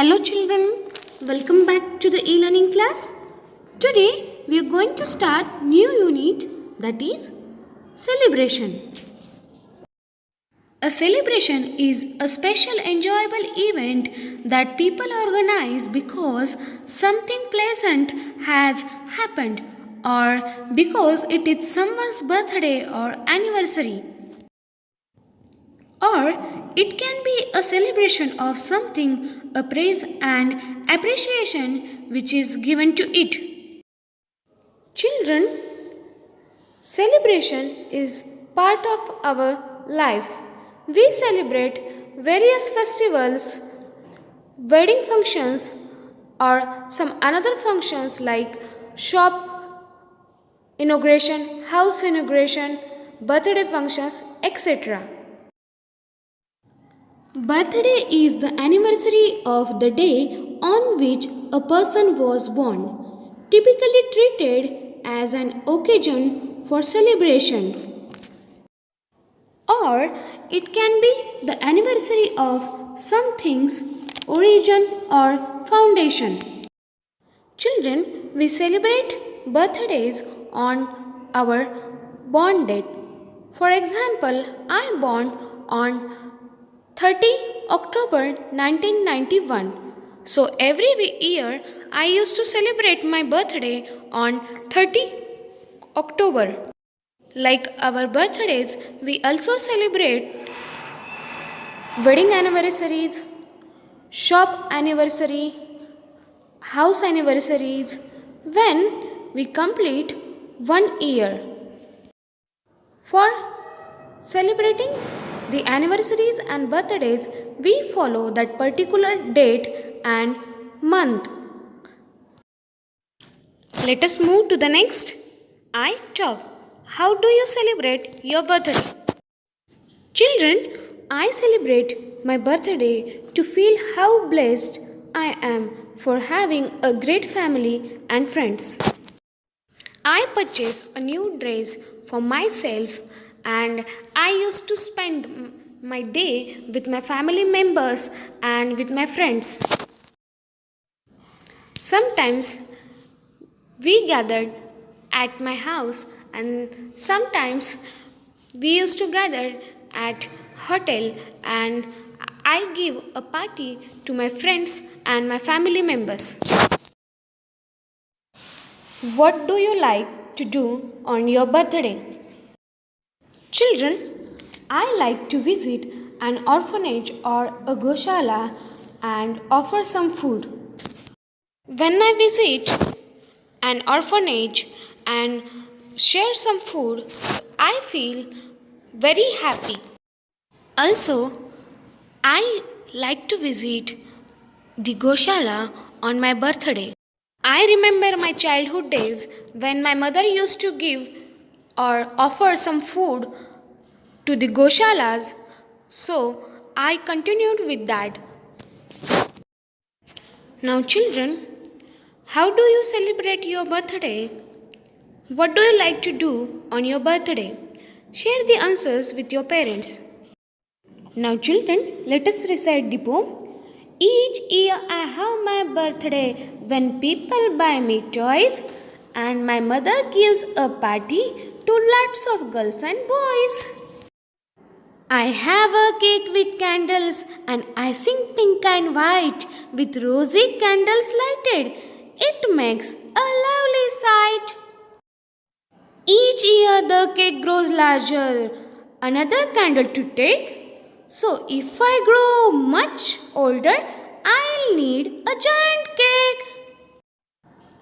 Hello children, welcome back to the e-learning class. Today we are going to start new unit, that is celebration. A celebration is a special enjoyable event that people organize because something pleasant has happened or because it is someone's birthday or anniversary. Or it can be a celebration of something, a praise and appreciation which is given to it. Children, celebration is part of our life. We celebrate various festivals, wedding functions, or some another functions like shop inauguration, house inauguration, birthday functions, etc. Birthday is the anniversary of the day on which a person was born, typically treated as an occasion for celebration. Or it can be the anniversary of something's origin or foundation. Children, we celebrate birthdays on our born date. For example, I born on 30 October 1991. So every year I used to celebrate my birthday on 30 October. Like our birthdays, we also celebrate wedding anniversaries, shop anniversary, house anniversaries when we complete 1 year. For celebrating the anniversaries and birthdays, we follow that particular date and month. Let us move to the next. I talk. How do you celebrate your birthday? Children, I celebrate my birthday to feel how blessed I am for having a great family and friends. I purchase a new dress for myself and I used to spend my day with my family members and with my friends. Sometimes we gathered at my house and sometimes we used to gather at hotel and I give a party to my friends and my family members. What do you like to do on your birthday? Children, I like to visit an orphanage or a goshala and offer some food. When I visit an orphanage and share some food, I feel very happy. Also, I like to visit the goshala on my birthday. I remember my childhood days when my mother used to give or offer some food to the goshalas, so I continued with that. Now, children, how do you celebrate your birthday? What do you like to do on your birthday? Share the answers with your parents. Now, children, let us recite the poem. Each year I have my birthday when people buy me toys and my mother gives a party to lots of girls and boys. I have a cake with candles and icing pink and white with rosy candles lighted. It makes a lovely sight. Each year the cake grows larger. Another candle to take. So if I grow much older, I'll need a giant cake.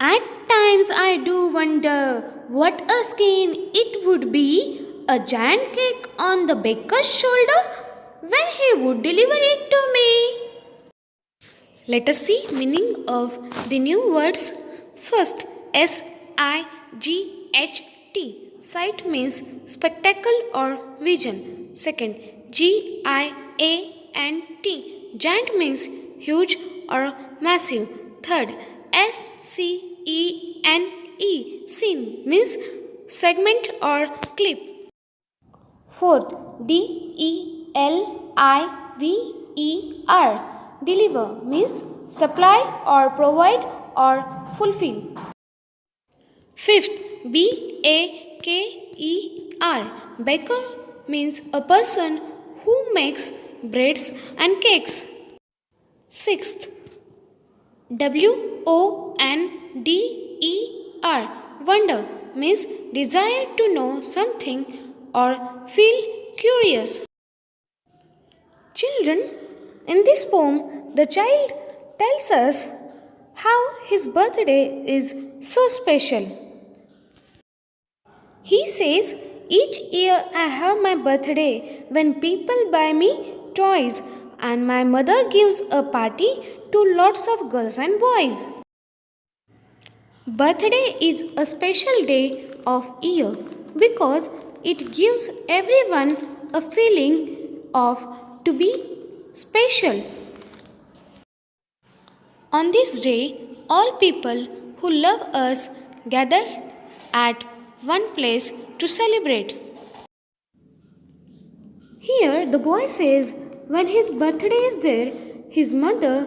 At times I do wonder what a skin it would be, a giant cake on the baker's shoulder when he would deliver it to me. Let us see meaning of the new words. First, S-I-G-H-T. Sight means spectacle or vision. Second, G-I-A-N-T. Giant means huge or massive. Third, S-C-E-N-E. Scene means segment or clip. Fourth, D-E-L-I-V-E-R. Deliver means supply or provide or fulfill. Fifth, baker. Baker means a person who makes breads and cakes. Sixth, wonder. Wonder means desire to know something or feel curious. Children, in this poem, the child tells us how his birthday is so special. He says, each year I have my birthday when people buy me toys and my mother gives a party to lots of girls and boys. Birthday is a special day of year because it gives everyone a feeling of to be special. On this day, all people who love us gather at one place to celebrate. Here, the boy says when his birthday is there, his mother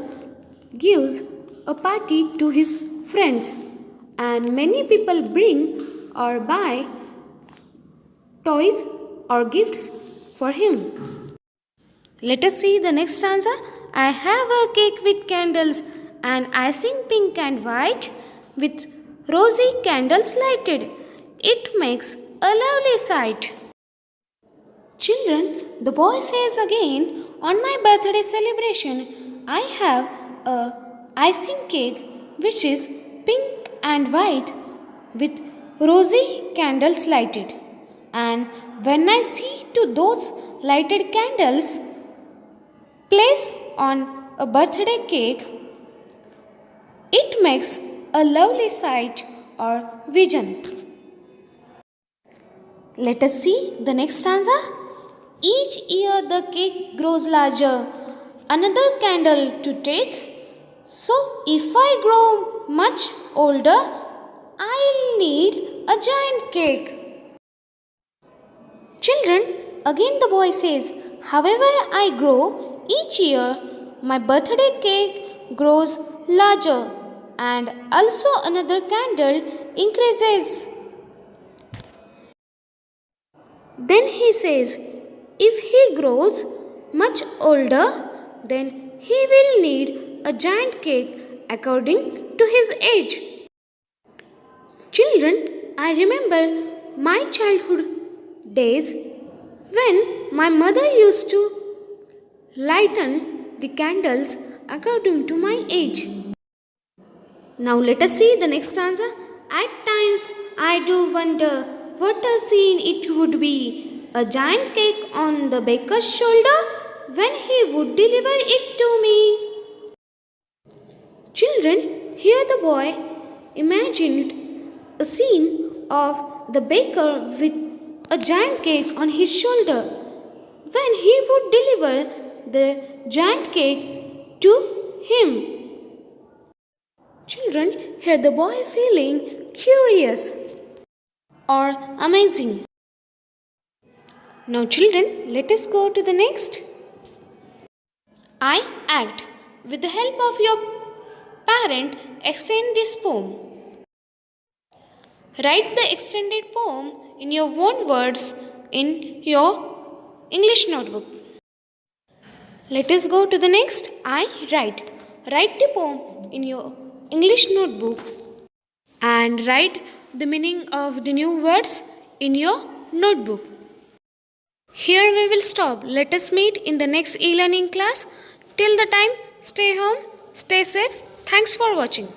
gives a party to his friends, and many people bring or buy toys or gifts for him. Let us see the next stanza. I have a cake with candles and icing pink and white with rosy candles lighted. It makes a lovely sight. Children, the boy says again, on my birthday celebration, I have a icing cake which is pink and white with rosy candles lighted. And when I see to those lighted candles placed on a birthday cake, it makes a lovely sight or vision. Let us see the next stanza. Each year the cake grows larger, another candle to take. So if I grow much older, I'll need a giant cake. Children, again the boy says, however I grow, each year my birthday cake grows larger and also another candle increases. Then he says, if he grows much older, then he will need a giant cake according to his age. Children, I remember my childhood days when my mother used to lighten the candles according to my age. Now let us see the next stanza. At times I do wonder what a scene it would be. A giant cake on the baker's shoulder when he would deliver it to me. Children, here the boy imagined a scene of the baker with a giant cake on his shoulder when he would deliver the giant cake to him. Children, hear the boy feeling curious or amazing. Now, children, let us go to the next. I act. With the help of your parent, extend this poem. Write the extended poem in your own words in your English notebook. Let us go to the next. I write. Write the poem in your English notebook and write the meaning of the new words in your notebook. Here we will stop. Let us meet in the next e-learning class. Till the time, stay home, stay safe. Thanks for watching.